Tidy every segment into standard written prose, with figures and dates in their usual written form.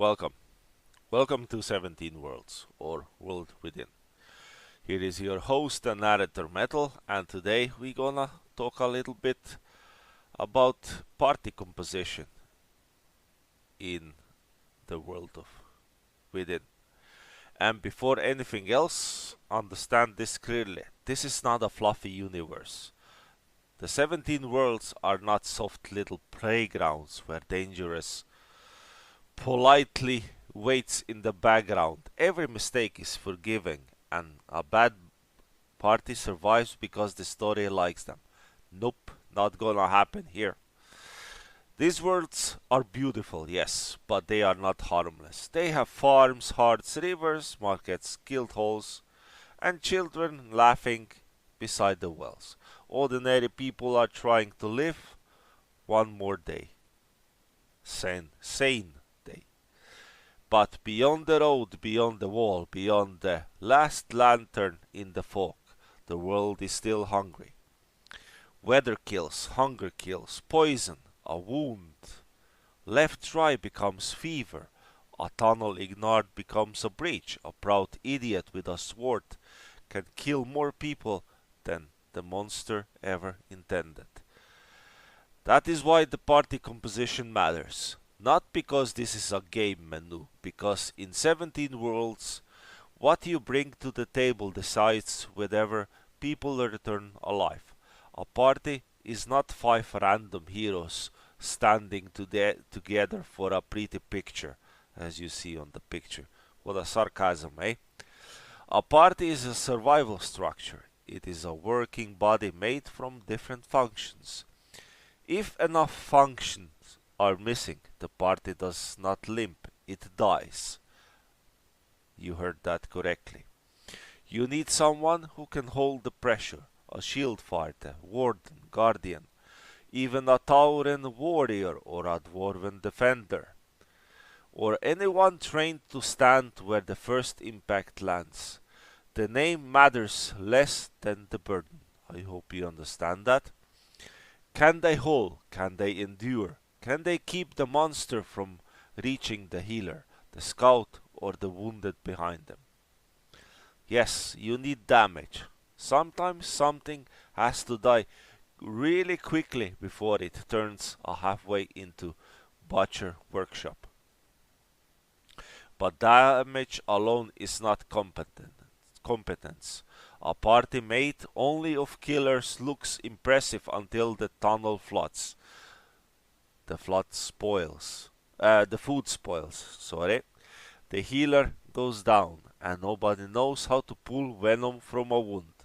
Welcome. Welcome to 17 Worlds, or World Within. Here is your host and narrator Metal, and today we gonna talk a little bit about party composition in the world of Within. And before anything else, understand this clearly. This is not a fluffy universe. The 17 worlds are not soft little playgrounds where dangerous politely waits in the background. Every mistake is forgiven, and a bad party survives because the story likes them. Nope, not gonna happen here. These worlds are beautiful, yes, but they are not harmless. They have farms, hearths, rivers, markets, guild halls, and children laughing beside the wells. Ordinary people are trying to live one more day. Sane day. But beyond the road, beyond the wall, beyond the last lantern in the fog, the world is still hungry. Weather kills, hunger kills, poison, a wound. Left dry becomes fever. A tunnel ignored becomes a breach. A proud idiot with a sword can kill more people than the monster ever intended. That is why the party composition matters. Not because this is a game menu, because in 17 worlds, what you bring to the table decides whether people return alive. A party is not 5 random heroes standing together for a pretty picture, as you see on the picture. What a sarcasm, eh? A party is a survival structure. It is a working body made from different functions. If enough functions are missing, the party does not limp, it dies. You heard that correctly. You need someone who can hold the pressure, a shield fighter, warden, guardian, even a Tauren warrior or a dwarven defender, or anyone trained to stand where the first impact lands. The name matters less than the burden. I hope you understand that. Can they hold? Can they endure? Can they keep the monster from reaching the healer, the scout, or the wounded behind them? Yes, you need damage. Sometimes something has to die really quickly before it turns a halfway into butcher workshop. But damage alone is not competence. A party made only of killers looks impressive until the tunnel floods. The food spoils, sorry. The healer goes down, and nobody knows how to pull venom from a wound.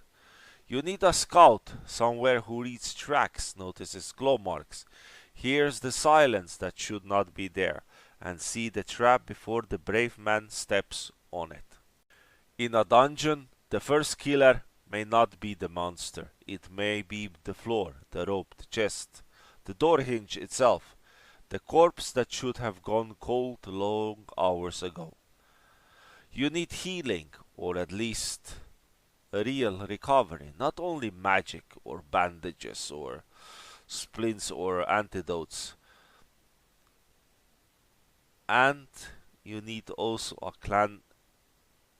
You need a scout somewhere who reads tracks, notices claw marks, hears the silence that should not be there, and see the trap before the brave man steps on it. In a dungeon, the first killer may not be the monster. It may be the floor, the rope, the chest, the door hinge itself, the corpse that should have gone cold long hours ago. You need healing, or at least a real recovery, not only magic or bandages or splints or antidotes. And you need also a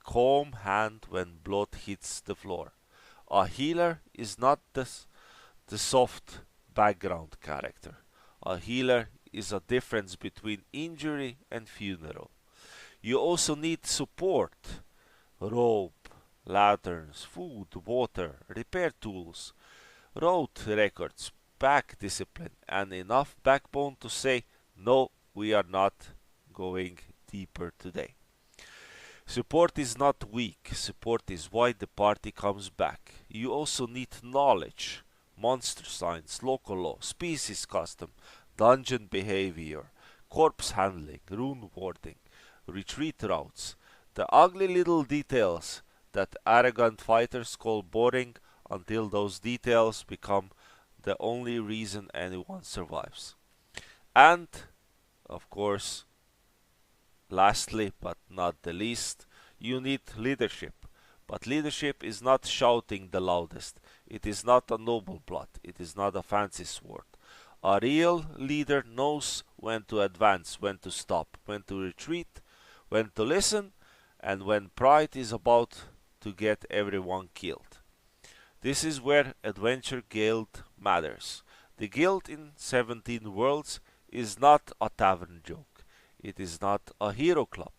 calm hand when blood hits the floor. A healer is not the soft background character. A healer is a difference between injury and funeral. You also need support, rope, lanterns, food, water, repair tools, road records, back discipline, and enough backbone to say, no, we are not going deeper today. Support is not weak, support is why the party comes back. You also need knowledge, monster science, local law, species custom, dungeon behavior, corpse handling, rune warding, retreat routes, the ugly little details that arrogant fighters call boring until those details become the only reason anyone survives. And, of course, lastly but not the least, you need leadership. But leadership is not shouting the loudest. It is not a noble plot. It is not a fancy sword. A real leader knows when to advance, when to stop, when to retreat, when to listen, and when pride is about to get everyone killed. This is where Adventure Guild matters. The guild in 17 Worlds is not a tavern joke. It is not a hero club.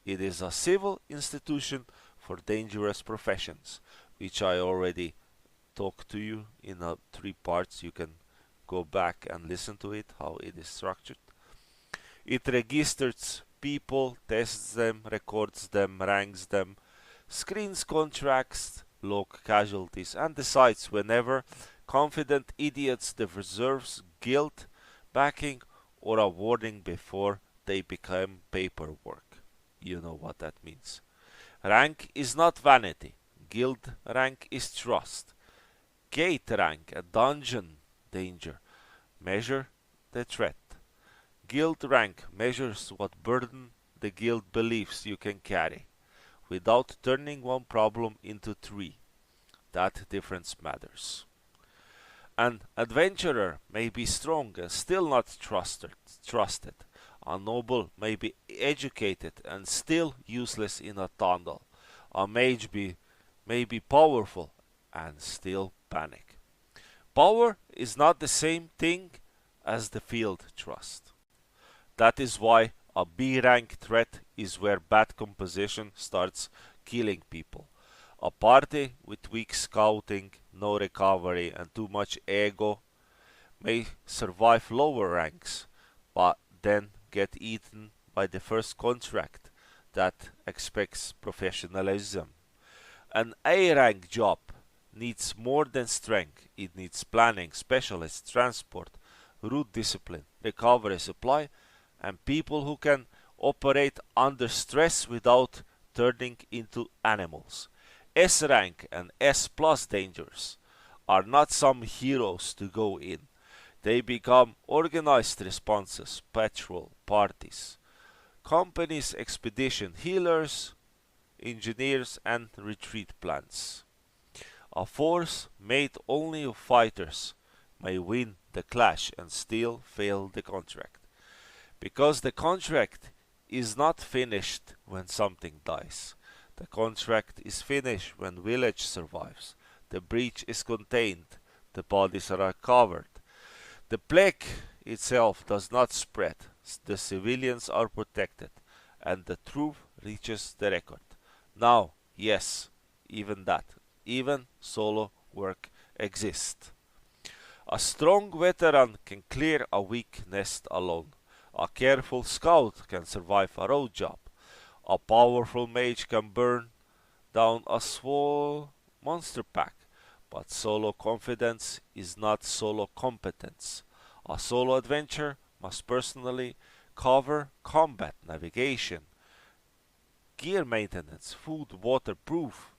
It is a civil institution for dangerous professions, which I already talked to you in 3 parts. You can go back and listen to it, how it is structured. It registers people, tests them, records them, ranks them, screens contracts, log casualties, and decides whenever confident idiots deserves guild backing or a warning before they become paperwork. You know what that means. Rank is not vanity. Guild rank is trust. Gate rank, a dungeon danger. Measure the threat. Guild rank measures what burden the guild believes you can carry, without turning one problem into 3. That difference matters. An adventurer may be strong and still not trusted. A noble may be educated and still useless in a tunnel. A mage may be powerful and still panic. Power is not the same thing as the field trust. That is why a B rank threat is where bad composition starts killing people. A party with weak scouting, no recovery, and too much ego may survive lower ranks, but then get eaten by the first contract that expects professionalism. An A rank job needs more than strength. It needs planning, specialists, transport, route discipline, recovery, supply, and people who can operate under stress without turning into animals. S rank and S plus dangers are not some heroes to go in. They become organized responses, patrol, parties, companies, expedition, healers, engineers, and retreat plans. A force made only of fighters may win the clash and still fail the contract. Because the contract is not finished when something dies. The contract is finished when village survives. The breach is contained. The bodies are recovered. The plague itself does not spread. The civilians are protected. And the truth reaches the record. Now, yes, even that. Even solo work exists. A strong veteran can clear a weak nest alone. A careful scout can survive a road job. A powerful mage can burn down a small monster pack. But solo confidence is not solo competence. A solo adventurer must personally cover combat, navigation, gear maintenance, food, water, proof,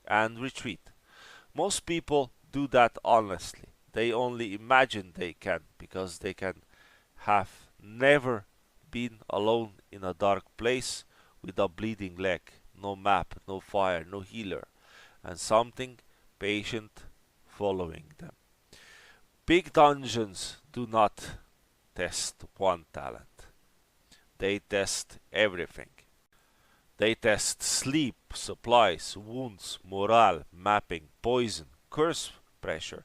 and retreat. Most people do that honestly. They only imagine they can because they can have never been alone in a dark place with a bleeding leg, no map, no fire, no healer, and something patient following them. Big dungeons do not test one talent. They test everything. They test sleep, supplies, wounds, morale, mapping, poison, curse pressure,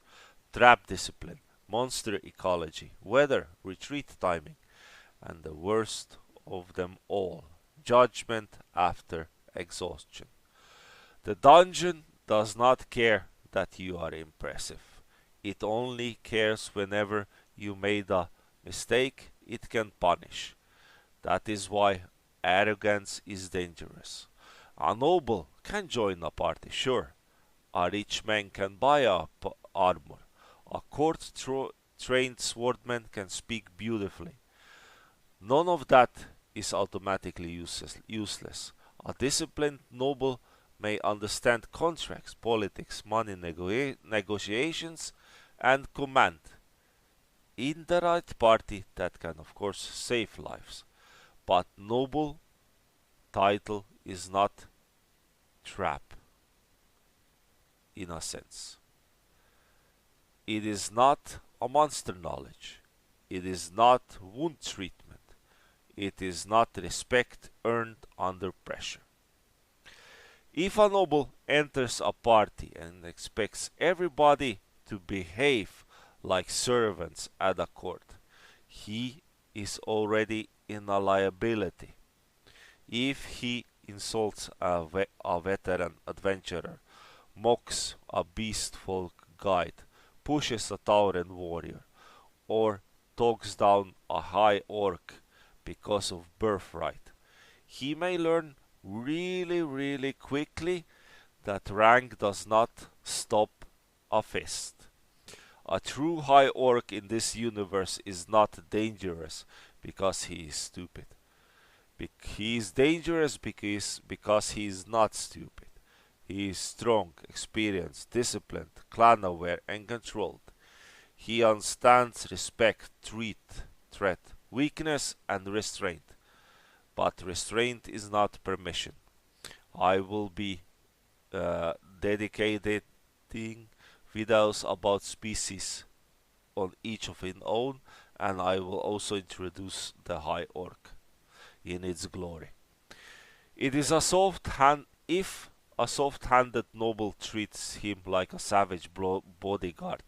trap discipline, monster ecology, weather, retreat timing, and the worst of them all, judgment after exhaustion. The dungeon does not care that you are impressive. It only cares whenever you made a mistake it can punish. That is why arrogance is dangerous. A noble can join a party, sure. A rich man can buy armor. A court-trained swordman can speak beautifully. None of that is automatically useless. A disciplined noble may understand contracts, politics, money negotiations, and command. In the right party, that can of course save lives. But noble title is not trap in a sense. It is not a monster knowledge. It is not wound treatment. It is not respect earned under pressure. If a noble enters a party and expects everybody to behave like servants at a court, he is already in a liability. If he insults a veteran adventurer, mocks a beast folk guide, pushes a Tauren warrior, or talks down a high orc because of birthright, he may learn really quickly that rank does not stop a fist. A true high orc in this universe is not dangerous because he is stupid. He is dangerous because he is not stupid. He is strong, experienced, disciplined, clan aware, and controlled. He understands respect, threat, weakness, and restraint. But restraint is not permission. I will be dedicating videos about species on each of its own, and I will also introduce the High Orc in its glory. It is a soft hand if a soft-handed noble treats him like a savage bodyguard.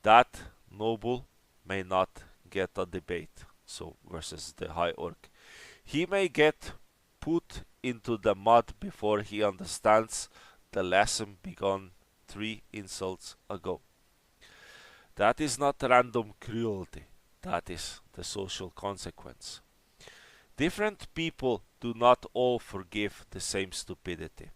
That noble may not get a debate. So versus the High Orc, he may get put into the mud before he understands the lesson begun 3 insults ago. That is not random cruelty. That is the social consequence. Different people do not all forgive the same stupidity.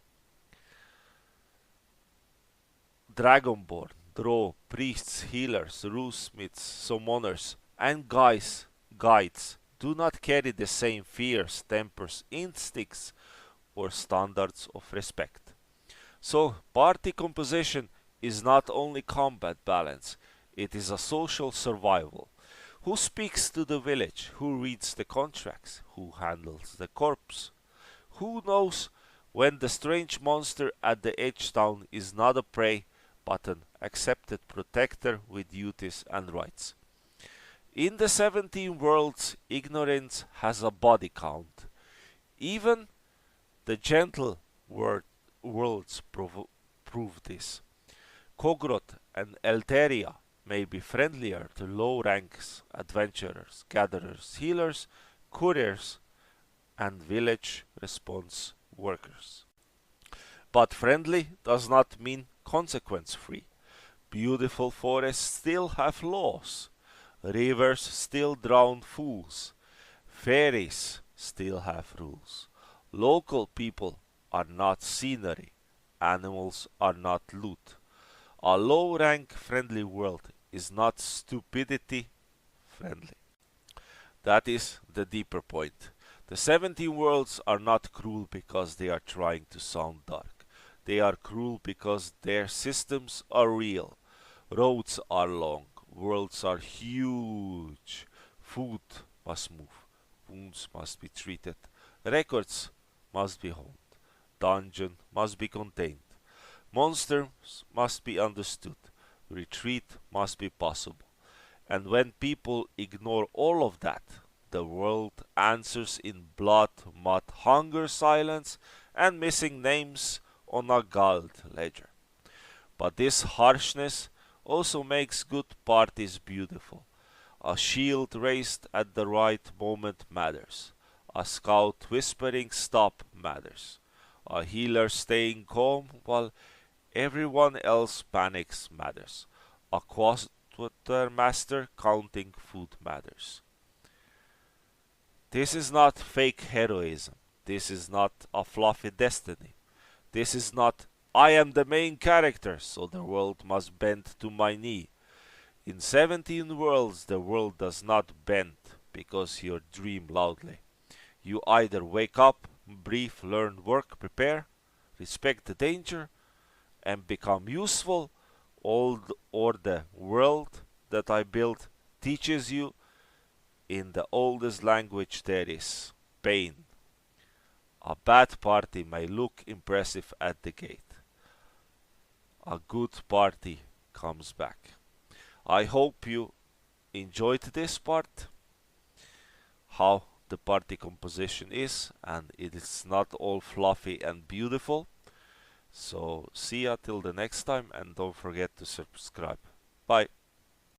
Dragonborn, drow, priests, healers, rune-smiths, summoners, and guides do not carry the same fears, tempers, instincts, or standards of respect. So, party composition is not only combat balance, it is a social survival. Who speaks to the village? Who reads the contracts? Who handles the corpse? Who knows when the strange monster at the edge town is not a prey but an accepted protector with duties and rights? In the 17 worlds, ignorance has a body count. Even the gentle worlds prove this. Kogrot and Elteria may be friendlier to low ranks adventurers, gatherers, healers, couriers, and village response workers. But friendly does not mean consequence free. Beautiful forests still have laws. Rivers still drown fools. Fairies still have rules. Local people are not scenery. Animals are not loot. A low-rank friendly world is not stupidity friendly. That is the deeper point. The 17 worlds are not cruel because they are trying to sound dark. They are cruel because their systems are real. Roads are long. Worlds are huge. Food must move. Wounds must be treated. Records must be honed. Dungeon must be contained. Monsters must be understood. Retreat must be possible. And when people ignore all of that, the world answers in blood, mud, hunger, silence, and missing names on a gold ledger. But this harshness also makes good parties beautiful. A shield raised at the right moment matters. A scout whispering stop matters. A healer staying calm while everyone else panics matters. A quartermaster counting food matters. This is not fake heroism. This is not a fluffy destiny. This is not I am the main character, so the world must bend to my knee. In 17 worlds, the world does not bend because you dream loudly. You either wake up, breathe, learn, work, prepare, respect the danger, and become useful, or the world that I built teaches you in the oldest language there is, pain. A bad party may look impressive at the gate. A good party comes back. I hope you enjoyed this part, how the party composition is, and it is not all fluffy and beautiful. So see ya till the next time, and don't forget to subscribe. Bye.